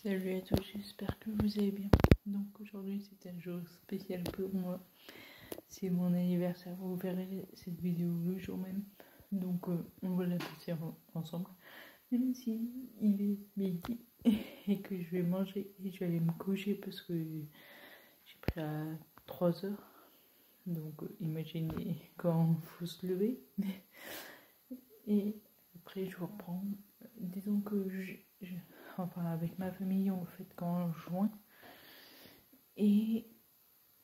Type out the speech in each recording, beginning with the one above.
Salut à tous, j'espère que vous allez bien. Donc aujourd'hui c'est un jour spécial pour moi. C'est mon anniversaire, vous verrez cette vidéo le jour même. Donc on va la passer ensemble. Même si il est midi et que je vais manger et je vais aller me coucher parce que j'ai pris à 3 heures. Donc imaginez quand il faut se lever. Et après je vous reprends. Disons que enfin avec ma famille on fête qu'en juin. Et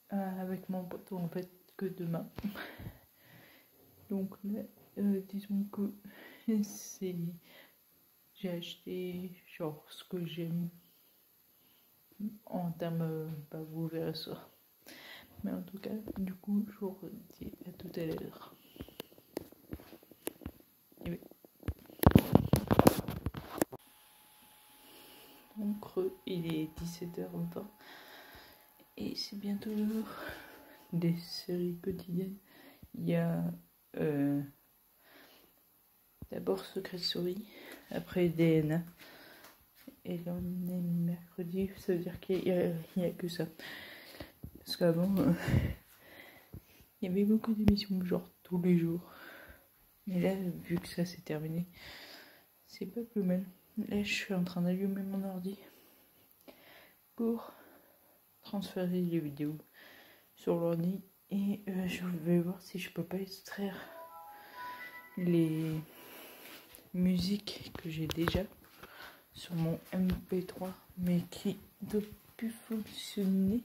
avec mon pote on fête que demain. Donc là, disons que j'ai acheté genre ce que j'aime en termes, vous verrez ça. Mais en tout cas, du coup, je vous redis à tout à l'heure. Donc, il est 17h20 et c'est bientôt l'heure des séries quotidiennes. Il y a d'abord Secret Story, après DNA. Et là on est mercredi, ça veut dire qu'il y a que ça. Parce qu'avant, il y avait beaucoup d'émissions, genre tous les jours. Mais là, vu que ça s'est terminé, c'est pas plus mal. Là, je suis en train d'allumer mon ordi pour transférer les vidéos sur l'ordi. Et je vais voir si je peux pas extraire les musiques que j'ai déjà sur mon MP3, mais qui ne doit plus fonctionner.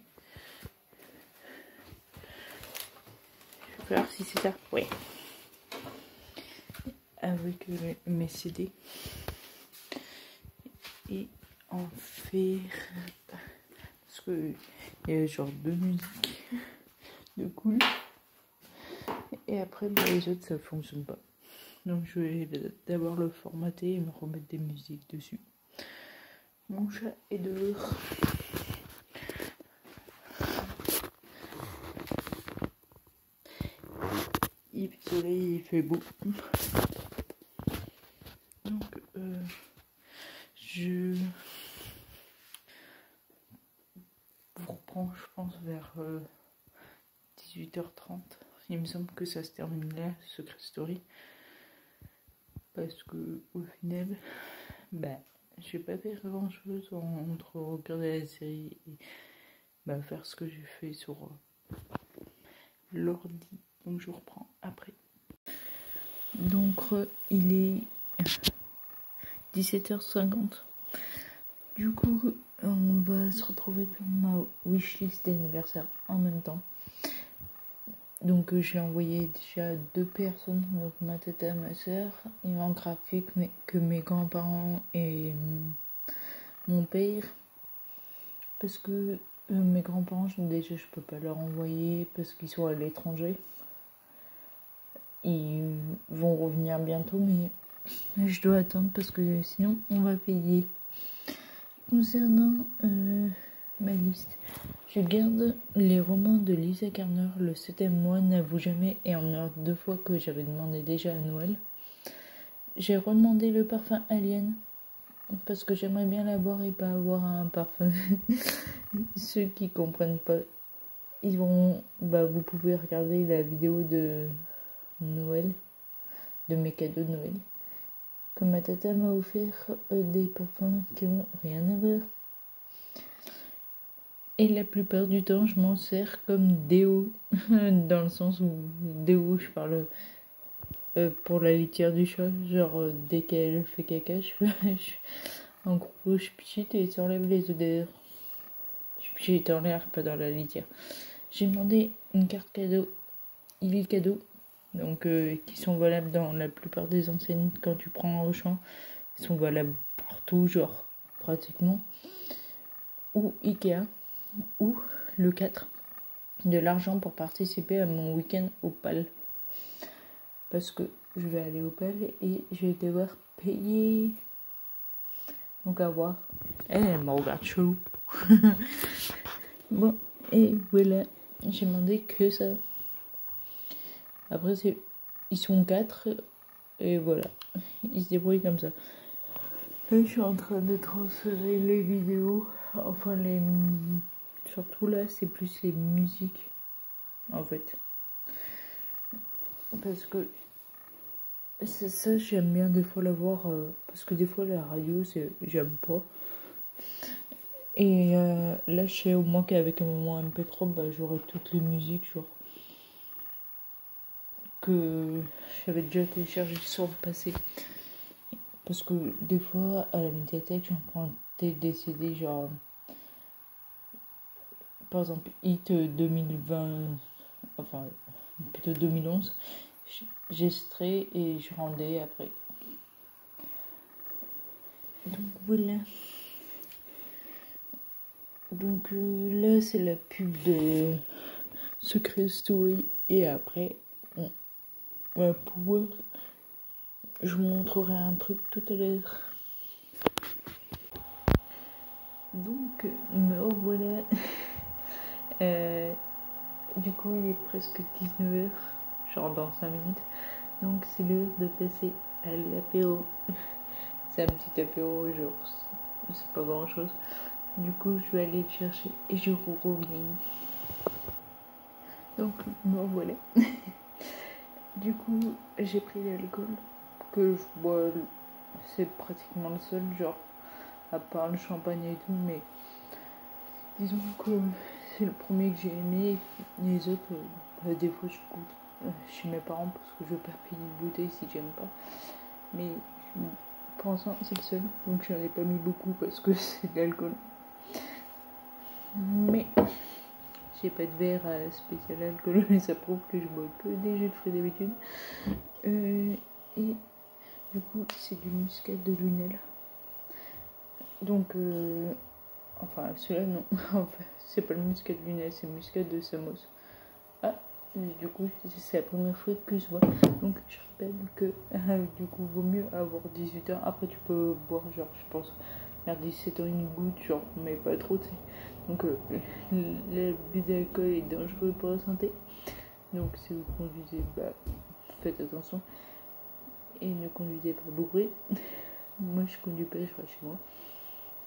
Je vais voir si c'est ça. Oui. Avec mes CD. Et en faire. Parce que il y a genre deux musiques de cool. Et après, les autres, ça fonctionne pas. Donc je vais d'abord le formater et me remettre des musiques dessus. Mon chat est dehors. Il fait soleil, il fait beau. Donc je vous reprends, je pense, vers 18h30. Il me semble que ça se termine là, Secret Story. Parce que au final, j'ai pas fait grand chose entre regarder la série et faire ce que j'ai fait sur l'ordi. Donc je reprends après. Donc il est 17h50. Du coup, on va se retrouver pour ma wishlist d'anniversaire en même temps. Donc je l'ai envoyé déjà à 2 personnes, donc ma tante et ma soeur. Il manquera que mes grands-parents et mon père. Parce que mes grands-parents, déjà je peux pas leur envoyer parce qu'ils sont à l'étranger. Ils vont revenir bientôt, mais je dois attendre parce que sinon on va payer. Concernant ma liste, je garde les romans de Lisa Garner, Le 7e mois, N'avoue jamais et En heure 2 fois que j'avais demandé déjà à Noël. J'ai redemandé le parfum Alien parce que j'aimerais bien l'avoir et pas avoir un parfum. Ceux qui comprennent pas, ils vont, vous pouvez regarder la vidéo de Noël, de mes cadeaux de Noël. Que ma tata m'a offert des parfums qui ont rien à voir. Et la plupart du temps, je m'en sers comme déo, dans le sens où déo, je parle pour la litière du chat, genre dès qu'elle fait caca, en gros, je pchite et ça enlève les odeurs. Je pchite en l'air, pas dans la litière. J'ai demandé une carte cadeau, il est cadeau, donc qui sont valables dans la plupart des enseignes quand tu prends un Auchan. Ils sont valables partout, genre pratiquement. Ou Ikea, ou le 4, de l'argent pour participer à mon week-end au PAL. Parce que je vais aller au PAL et je vais devoir payer. Donc à voir. Elle me regarde chelou. Bon, et voilà. J'ai demandé que ça. Après, ils sont 4. Et voilà. Ils se débrouillent comme ça. je suis en train de transférer les vidéos, enfin surtout là c'est plus les musiques en fait. Parce que ça j'aime bien des fois l'avoir, parce que des fois la radio j'aime pas. Et là je sais au moins qu'avec un moment MP3 bah, j'aurai toutes les musiques genre que j'avais déjà téléchargé sur le passé. Parce que des fois à la médiathèque j'empruntais des CD genre par exemple Hit 2020, enfin plutôt 2011, j'extrais et je rendais après. Donc voilà. Donc là c'est la pub de Secret Story et après on va pouvoir, je vous montrerai un truc tout à l'heure. Donc me revoilà. Du coup il est presque 19h, genre dans 5 minutes. Donc c'est l'heure de passer à l'apéro. C'est un petit apéro, genre c'est pas grand chose. Du coup je vais aller le chercher et je reviens. Donc me revoilà. Du coup j'ai pris l'alcool que je bois, c'est pratiquement le seul, genre à part le champagne et tout, mais disons que c'est le premier que j'ai aimé. Les autres, des fois je goûte chez mes parents parce que je perds payer une bouteille si j'aime pas. Mais pour l'instant c'est le seul, donc j'en ai pas mis beaucoup parce que c'est de l'alcool. Mais j'ai pas de verre spécial alcool et ça prouve que je bois que des jus de fruits d'habitude. Et du coup c'est du muscat de Lunel. Donc enfin celui-là non, enfin, c'est pas le muscat de Lunel, c'est le muscat de Samos. Ah, du coup c'est la première fois que je vois. Donc je rappelle que du coup vaut mieux avoir 18h. Après tu peux boire genre je pense vers 17h une goutte genre, mais pas trop tu sais. Donc l'abus d'alcool est dangereux pour la santé. Donc si vous conduisez, bah faites attention. Et ne conduisez pas bourré. Moi je conduis pas, je reste chez moi.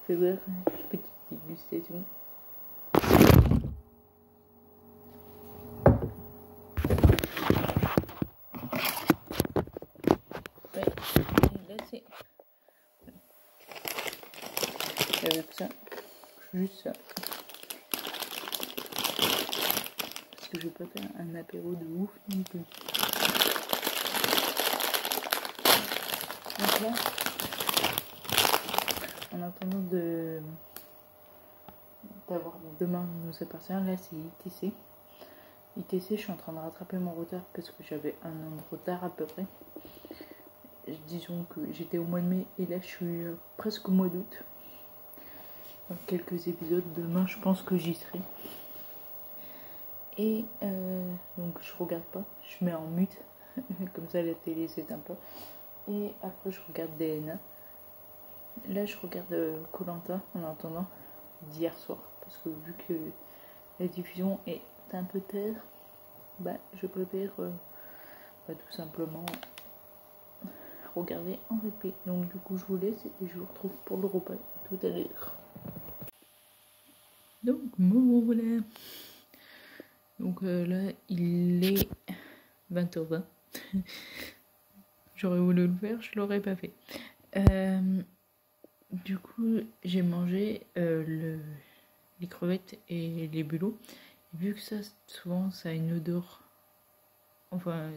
Fais voir, petite dégustation. Ouais, et là c'est avec ça, juste ça. Parce que je vais pas faire un apéro de ouf non plus. Donc là, en attendant d'avoir demain nos appartient, là c'est ITC. ITC, je suis en train de rattraper mon retard parce que j'avais un an de retard à peu près. Disons que j'étais au mois de mai et là je suis presque au mois d'août. Dans quelques épisodes, demain je pense que j'y serai. Et donc je regarde pas, je mets en mute, comme ça la télé s'éteint pas. Et après je regarde DNA. Là je regarde Koh-Lanta en attendant d'hier soir. Parce que vu que la diffusion est un peu tard, bah je préfère tout simplement regarder en replay. Donc du coup je vous laisse et je vous retrouve pour le repas tout à l'heure. Donc voilà. Donc là il est 20h20. J'aurais voulu le faire, je l'aurais pas fait. Du coup j'ai mangé les crevettes et les bulots. Et vu que ça souvent ça a une odeur, enfin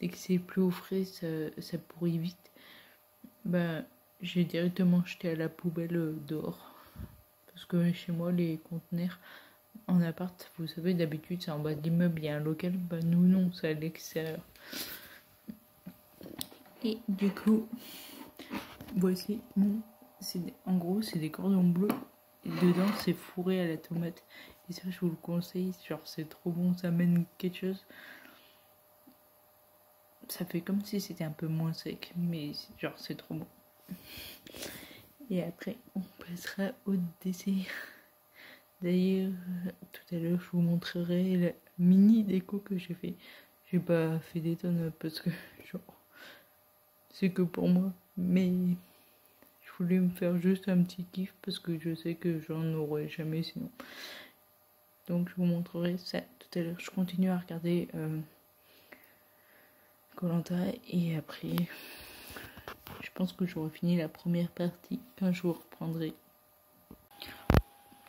dès que c'est plus au frais ça pourrit vite, bah j'ai directement jeté à la poubelle dehors. Parce que chez moi les conteneurs en appart, vous savez d'habitude c'est en bas de l'immeuble, il y a un local, bah nous non, c'est à l'extérieur. Et du coup voici en gros c'est des cordons bleus et dedans c'est fourré à la tomate. Et ça je vous le conseille, genre c'est trop bon, ça mène quelque chose. Ça fait comme si c'était un peu moins sec, mais genre c'est trop bon. Et après on passera au dessert. D'ailleurs tout à l'heure je vous montrerai la mini déco que j'ai fait. J'ai pas fait des tonnes parce que genre c'est que pour moi, mais je voulais me faire juste un petit kiff parce que je sais que j'en aurai jamais sinon. Donc je vous montrerai ça tout à l'heure. Je continue à regarder Koh-Lanta et après je pense que j'aurai fini la première partie quand je vous reprendrai.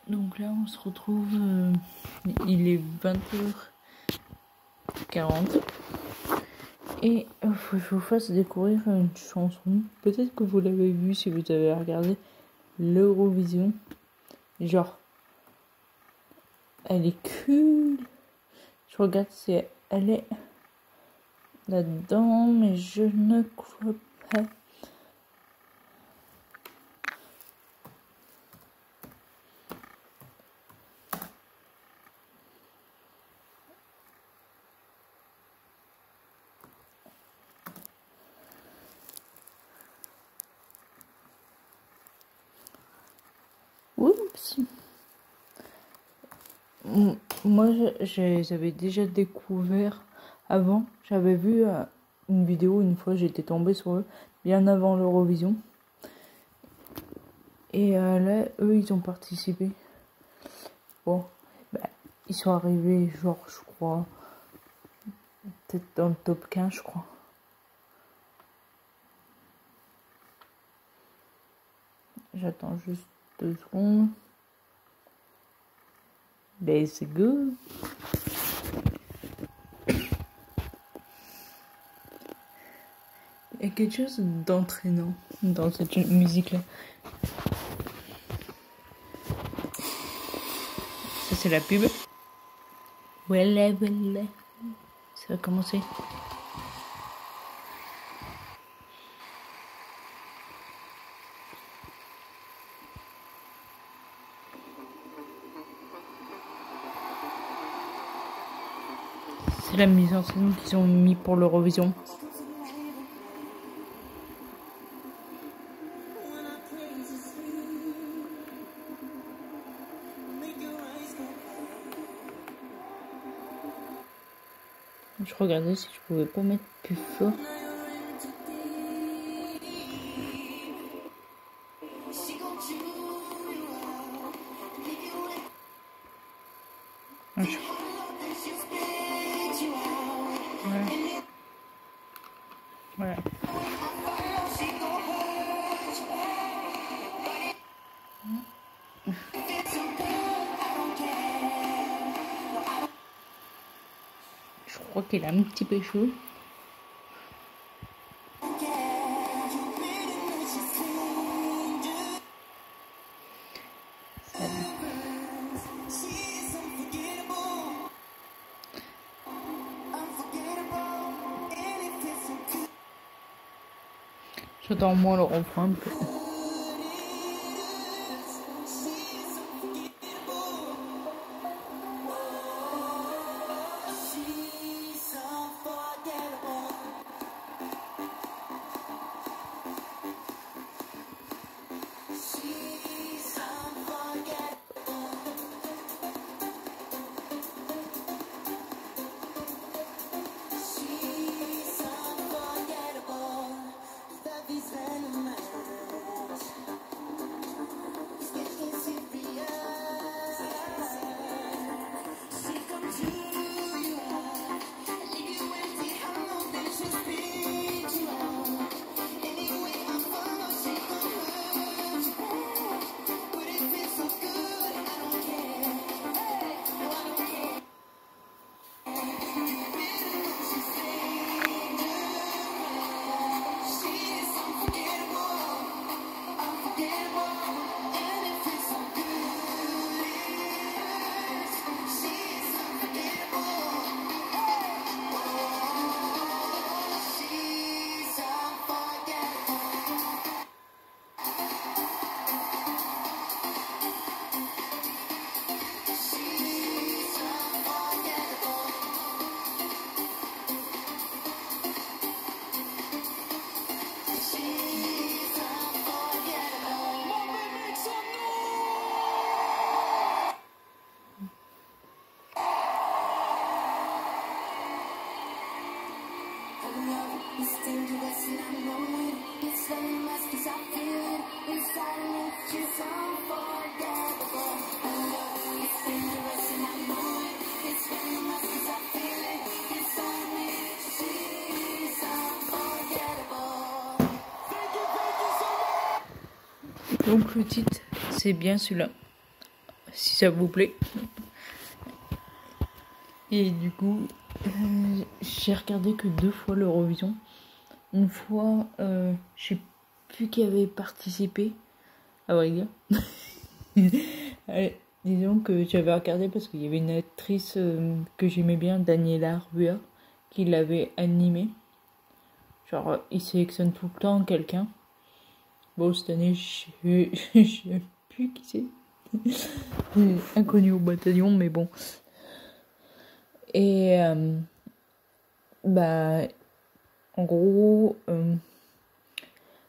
Donc là on se retrouve, il est 20h40 et il faut que je vous fasse découvrir une chanson. Peut-être que vous l'avez vue si vous avez regardé l'Eurovision. Genre, elle est cool. Je regarde si elle est là-dedans, mais je ne crois pas. Oups. Moi, j'avais déjà découvert avant. J'avais vu une vidéo une fois, j'étais tombée sur eux bien avant l'Eurovision. Et là, eux, ils ont participé. Bon, bah, ils sont arrivés, genre, je crois, peut-être dans le top 15, je crois. J'attends juste 2 secondes. Let's go. Il y a quelque chose d'entraînant dans cette musique-là. Ça, c'est la pub. Voilà, voilà. Ça va commencer. C'est la mise en scène qu'ils ont mis pour l'Eurovision. Je regardais si je pouvais pas mettre plus fort. Ouais. Voilà. Je crois qu'il a un petit peu chaud. J'attends moins le refrain un peu. Donc le titre, c'est bien celui-là, si ça vous plaît. Et du coup, j'ai regardé que 2 fois l'Eurovision. Une fois, je sais plus qui avait participé, à vrai dire. Disons que j'avais regardé parce qu'il y avait une actrice que j'aimais bien, Daniela Rua, qui l'avait animée. Genre, il sélectionne tout le temps quelqu'un. Bon, cette année, je sais plus qui c'est. Inconnu au bataillon, mais bon. Et bah, en gros,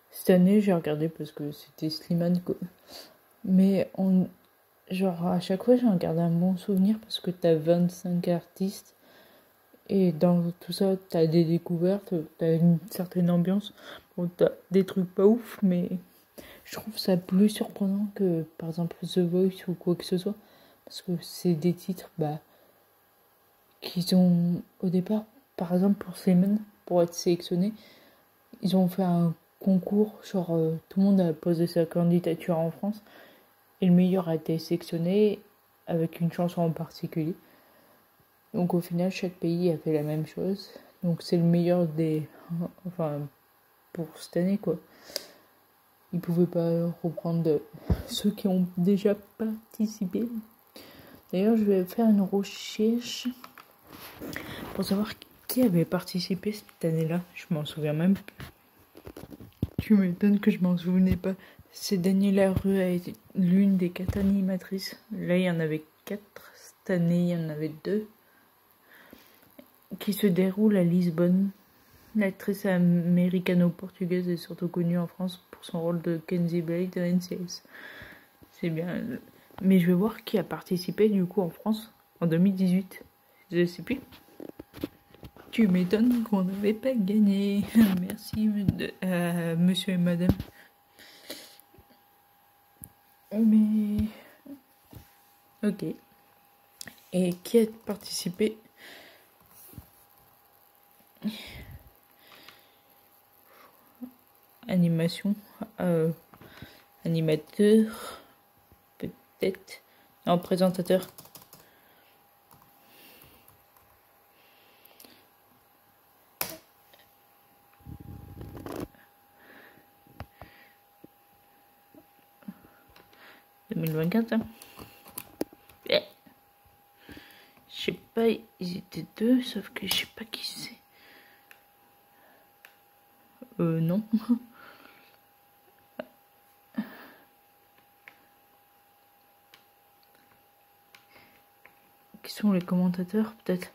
cette année j'ai regardé parce que c'était Slimane, quoi. Mais genre à chaque fois j'ai regardé un bon souvenir parce que t'as 25 artistes et dans tout ça t'as des découvertes, t'as une certaine ambiance. Bon, t'as des trucs pas ouf, mais je trouve ça plus surprenant que par exemple The Voice ou quoi que ce soit, parce que c'est des titres qu'ils ont au départ, par exemple pour Slimane, pour être sélectionné, ils ont fait un concours, genre tout le monde a posé sa candidature en France et le meilleur a été sélectionné avec une chanson en particulier. Donc au final chaque pays a fait la même chose, donc c'est le meilleur des, enfin pour cette année quoi. Ils pouvaient pas reprendre ceux qui ont déjà participé. D'ailleurs je vais faire une recherche pour savoir qui avait participé cette année-là. Je m'en souviens même plus. Tu m'étonnes que je m'en souvenais pas. C'est Daniela Rua, l'une des 4 animatrices. Là, il y en avait 4. Cette année, il y en avait 2. Qui se déroulent à Lisbonne. L'actrice américano-portugaise est surtout connue en France pour son rôle de Kenzie Blake dans NCIS. C'est bien. Mais je vais voir qui a participé du coup en France en 2018. Je sais plus. Tu m'étonnes qu'on n'avait pas gagné. Merci monsieur et madame. Mais... Ok. Et qui a participé? Animation. Animateur. Peut-être. Non, présentateur. « 2024, hein. Yeah. Je sais pas, ils étaient 2, sauf que je sais pas qui c'est. Non. Qui sont les commentateurs, peut-être?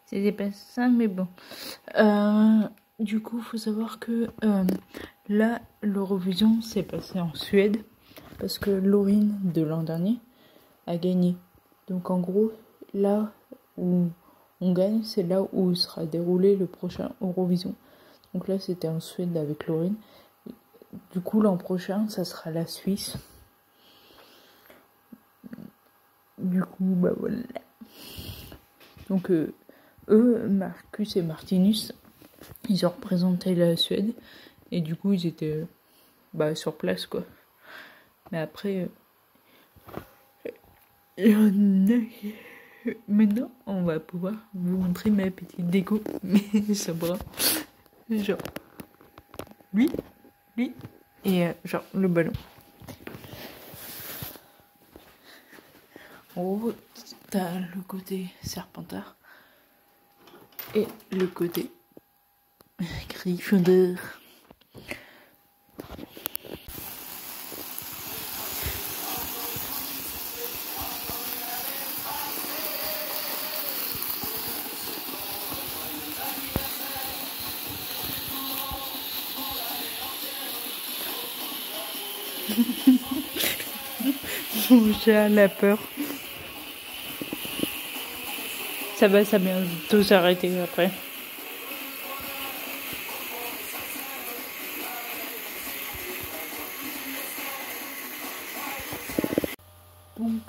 C'était pas ça, mais bon. Du coup, faut savoir que là, l'Eurovision s'est passé en Suède parce que Loreen de l'an dernier a gagné. Donc en gros, là où on gagne, c'est là où sera déroulé le prochain Eurovision. Donc là, c'était en Suède avec Loreen. Du coup, l'an prochain, ça sera la Suisse. Du coup, bah voilà. Donc eux, Marcus et Martinus, ils ont représenté la Suède. Et du coup, ils étaient sur place, quoi. Mais après... Maintenant, on va pouvoir vous montrer ma petite déco. Mais ça bras. Genre... Lui. Et genre le ballon. En gros, t'as le côté Serpentard. Et le côté Gryffondor. Mon chat a la peur. Ça va bientôt s'arrêter après. Donc,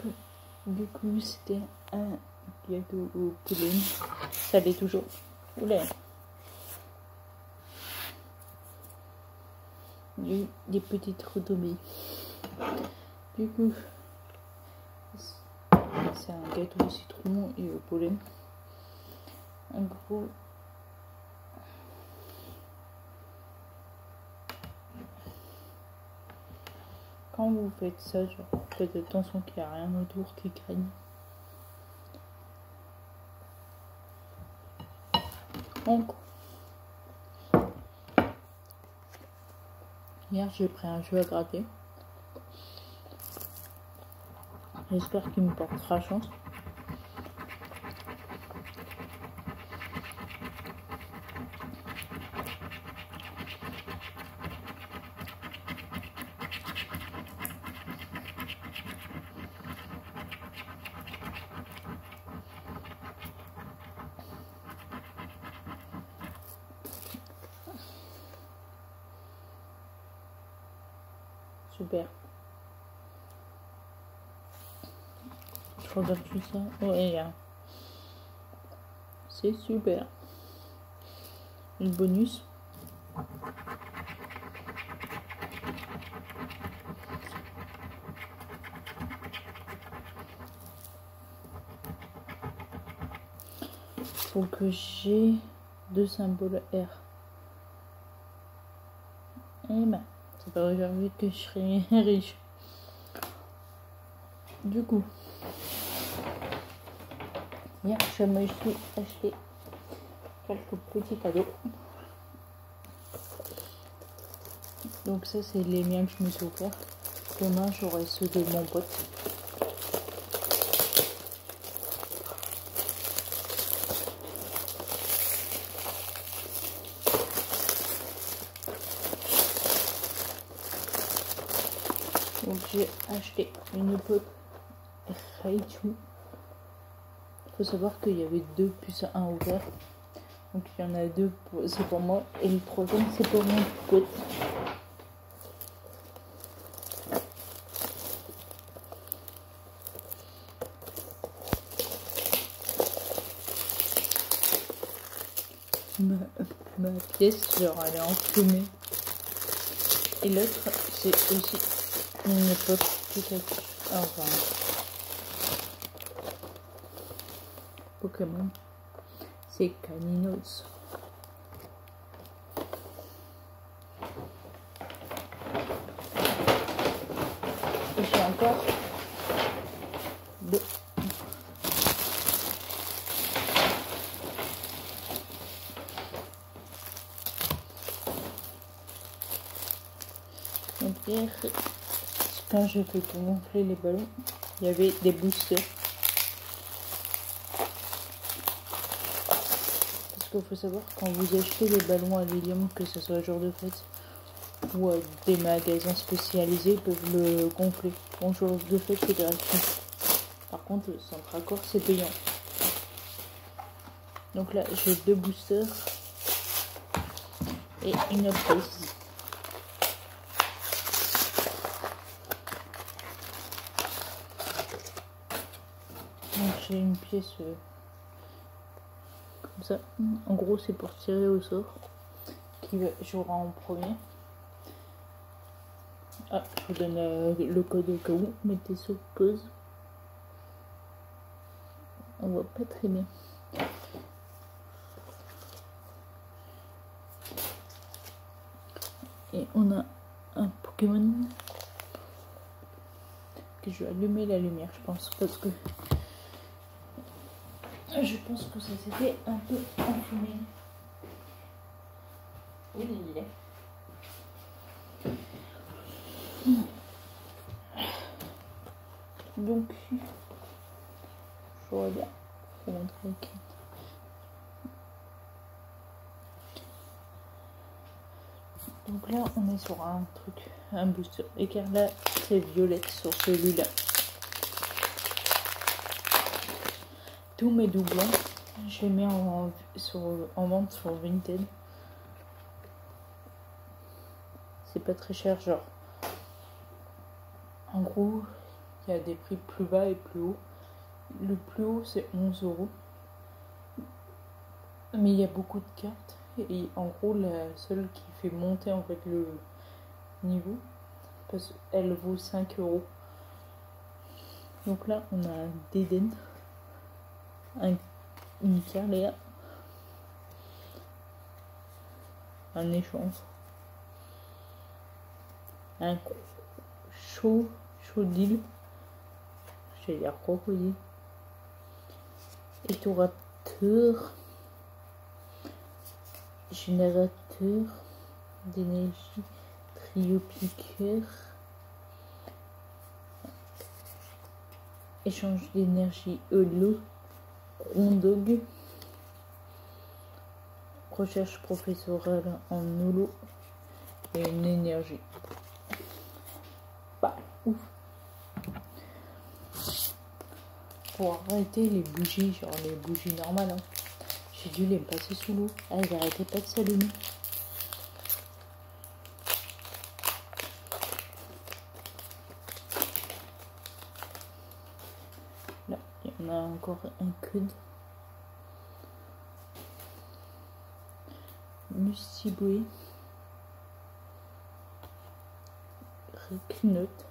du coup, c'était 1, gâteau au poulet. Ça l'est toujours. Oula. Des petites retombées. Du coup, c'est un gâteau au citron et au pollen. En gros, quand vous faites ça, genre, faites attention qu'il n'y a rien autour qui craigne. Donc, hier j'ai pris un jeu à gratter. J'espère qu'il me portera chance. Super. Je regarde tout ça. Ouais, c'est super. Le bonus. Faut que j'ai 2 symboles R. Et ben, c'est pas aujourd'hui que je serai riche. Du coup, hier je me suis acheté quelques petits cadeaux. Donc ça c'est les miens que je me suis offert. Demain j'aurai ceux de mon pote. Donc j'ai acheté une pop Raichu. Il faut savoir qu'il y avait 2 plus 1 ouvert. Donc il y en a 2, c'est pour moi. Et le troisième c'est pour mon pote. Ma pièce, genre elle est enfumée. Et l'autre c'est aussi une pop Pikachu. Enfin, Pokémon. C'est Caninos. Et j'ai encore 2. Donc hier, quand je fais pour gonfler les ballons, il y avait des boosters. Parce qu'il faut savoir, quand vous achetez des ballons à l'hélium, que ce soit jour de fête ou des magasins spécialisés, peuvent le gonfler. Bon, jour de fête c'est gratuit. Par contre, le centre accord c'est payant. Donc là, j'ai 2 boosters et une prise. Donc j'ai une pièce comme ça. En gros, c'est pour tirer au sort qui jouera en premier. Ah, je vous donne le code au cas où. Mettez sur pause. On voit pas très bien. Et on a un Pokémon que je vais allumer la lumière, je pense, parce que je pense que ça s'était un peu enfumé. Oui, il est. Donc, je regarde. Je vais montrer qui. Donc là, on est sur un truc, un booster. Et car là, c'est violette sur celui-là. Tous mes doublons, je les mets en vente sur Vinted. C'est pas très cher, genre. En gros, il y a des prix plus bas et plus hauts. Le plus haut c'est 11 €. Mais il y a beaucoup de cartes. Et en gros, la seule qui fait monter en fait le niveau, parce qu'elle vaut 5 €. Donc là, on a un Déden, une Carléa, un échange, un chaudil, j'allais dire crocodile, étourateur, générateur d'énergie, trio piqueur, échange d'énergie holo, rondog, recherche professorale en holo et une énergie. Bah, ouf. Pour arrêter les bougies, genre les bougies normales, hein, j'ai dû les passer sous l'eau. Ah, elles arrêtaient pas de s'allumer. Là, il y en a encore un code. Musiboué. Recnote.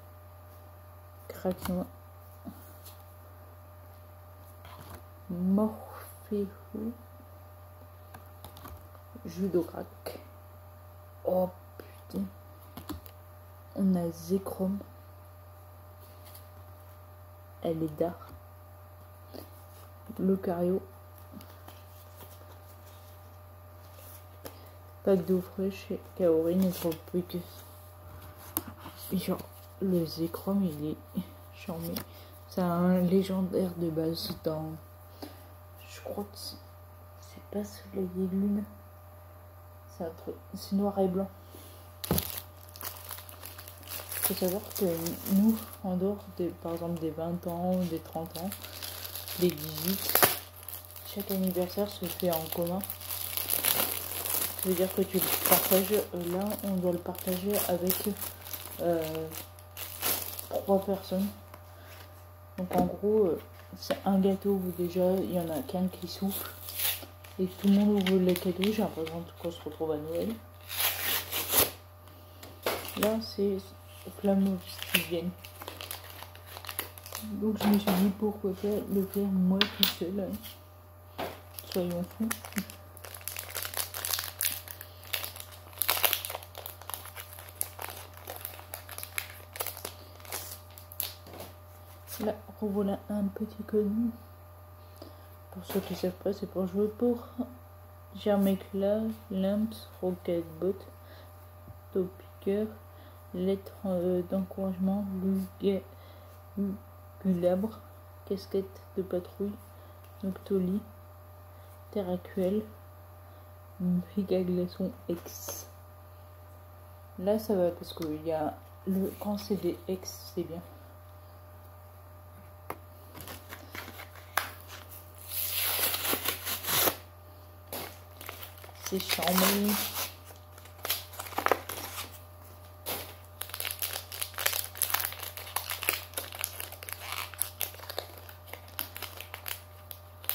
Kraken. Morphéo. Judorak. Oh putain. On a Zekrom. Elle est d'art. Lucario. Pack d'eau fraîche et Kaori ne trouve plus que. Genre, le Zekrom il est charmé. C'est un légendaire de base dans. Je crois que c'est pas Soleil et Lune. C'est un truc. C'est noir et blanc. Faut savoir que nous, en dehors des, par exemple des 20 ans, des 30 ans, des 18, chaque anniversaire se fait en commun. Ça veut dire que tu le partages. Là, on doit le partager avec 3 personnes. Donc en gros, c'est un gâteau où déjà il y en a qu'un qui souffle. Et tout le monde ouvre les cadeaux. J'ai l'impression qu'on se retrouve à Noël. Là, c'est flamme obsidienne. Donc je me suis dit pourquoi pas le faire moi tout seul. Hein. Soyons fous. Là, revoilà un petit code. Pour ceux qui savent pas, c'est pour jouer pour Germecla, Lymps, Rocketbot, Topiqueur, lettre d'encouragement, Gulabre, casquette de patrouille, Noctoli, Terracuel, Méga Glaçon X. Là, ça va parce que il y a le quand c'est des X, c'est bien. C'est charmé.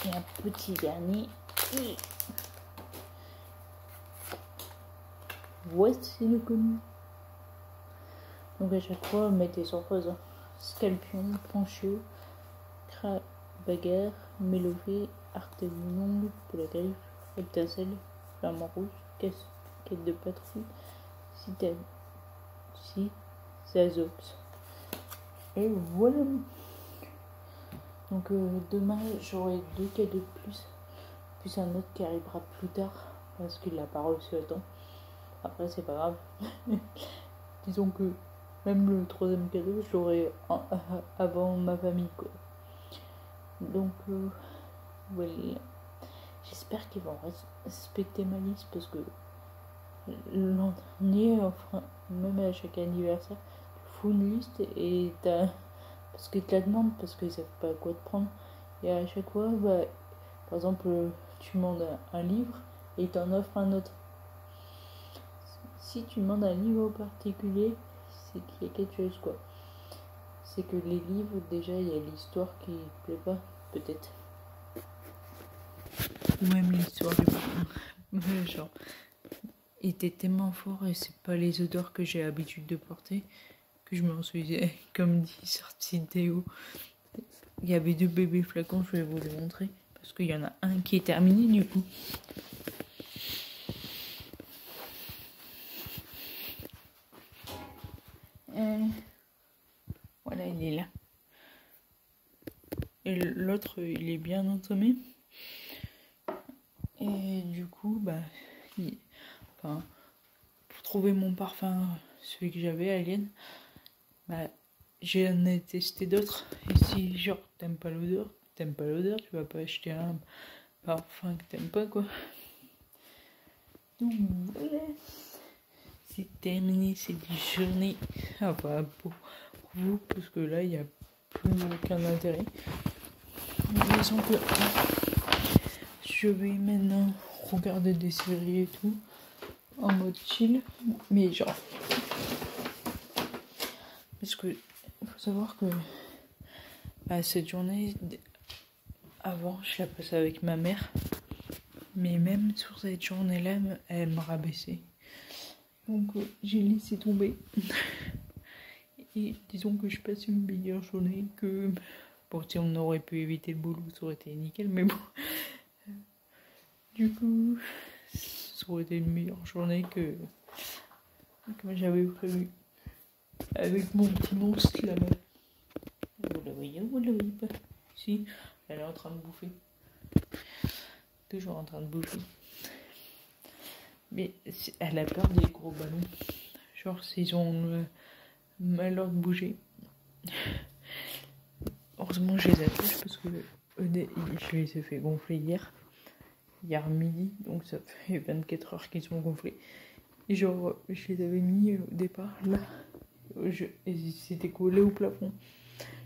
Et un petit dernier. Voici le connu. Donc à chaque fois, mettez sur pause. Hein. Scalpion, Ponchio, Bagarre, Mélové, Artémonongue, pour la griffe, Reptacelle, Flamant Rouge, Casquette de patrouille, Zazox. Et voilà. Donc demain, j'aurai 2 cadeaux de plus un autre qui arrivera plus tard, parce qu'il l'a pas reçu à temps. Après, c'est pas grave. Disons que même le 3e cadeau, je l'aurai avant ma famille, quoi. Donc, voilà. J'espère qu'ils vont respecter ma liste parce que l'an dernier, enfin, même à chaque anniversaire, tu fous une liste et parce qu'ils te la demandent, parce qu'ils savent pas quoi te prendre. Et à chaque fois, bah, par exemple, tu demandes un livre et ils t'en offrent un autre. Si tu demandes un livre en particulier, c'est qu'il y a quelque chose, quoi. C'est que les livres, déjà, il y a l'histoire qui ne plaît pas. peut-être. Ou même l'histoire du parfum. Genre, il était tellement fort et c'est pas les odeurs que j'ai l'habitude de porter que je m'en suis, comme dit, sorti de déo. Il y avait 2 bébés flacons, je vais vous les montrer. Parce qu'il y en a un qui est terminé du coup. Voilà, il est là. Et l'autre, il est bien entamé. Et du coup, pour trouver mon parfum, celui que j'avais, Alien, j'en ai testé d'autres. Et si, genre, t'aimes pas l'odeur, tu vas pas acheter un parfum que t'aimes pas, quoi. Donc, voilà. C'est terminé cette journée. Enfin, pour vous, parce que là, il n'y a plus aucun intérêt. Disons que je vais maintenant regarder des séries et tout, en mode chill, mais genre, parce que il faut savoir que cette journée, avant, je la passais avec ma mère, mais même sur cette journée-là, elle me rabaissait. Donc, j'ai laissé tomber. Et disons que je passe une meilleure journée que... Bon, si on aurait pu éviter le boulot, ça aurait été nickel, mais bon. Du coup, ça aurait été une meilleure journée que j'avais prévu. Avec mon petit monstre là-bas. Vous la voyez ou vous la voyez pas? Si, elle est en train de bouffer. Toujours en train de bouffer. Mais elle a peur des gros ballons. Genre, s'ils ont malheur de bouger. Heureusement, je les attache parce que je les ai fait gonfler hier midi, donc ça fait 24 heures qu'ils sont gonflés. Et genre, je les avais mis au départ là, et ils s'étaient collés au plafond.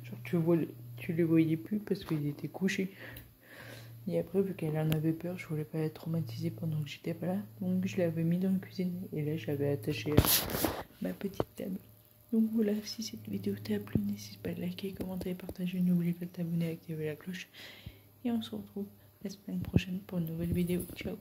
Genre, tu les voyais plus parce qu'ils étaient couchés. Et après, vu qu'elle en avait peur, je voulais pas être traumatisée pendant que j'étais pas là, donc je l'avais mis dans la cuisine. Et là, je l'avais attaché à ma petite table. Donc voilà, si cette vidéo t'a plu, n'hésite pas à liker, commenter et partager. N'oublie pas de t'abonner et activer la cloche. Et on se retrouve la semaine prochaine pour une nouvelle vidéo. Ciao!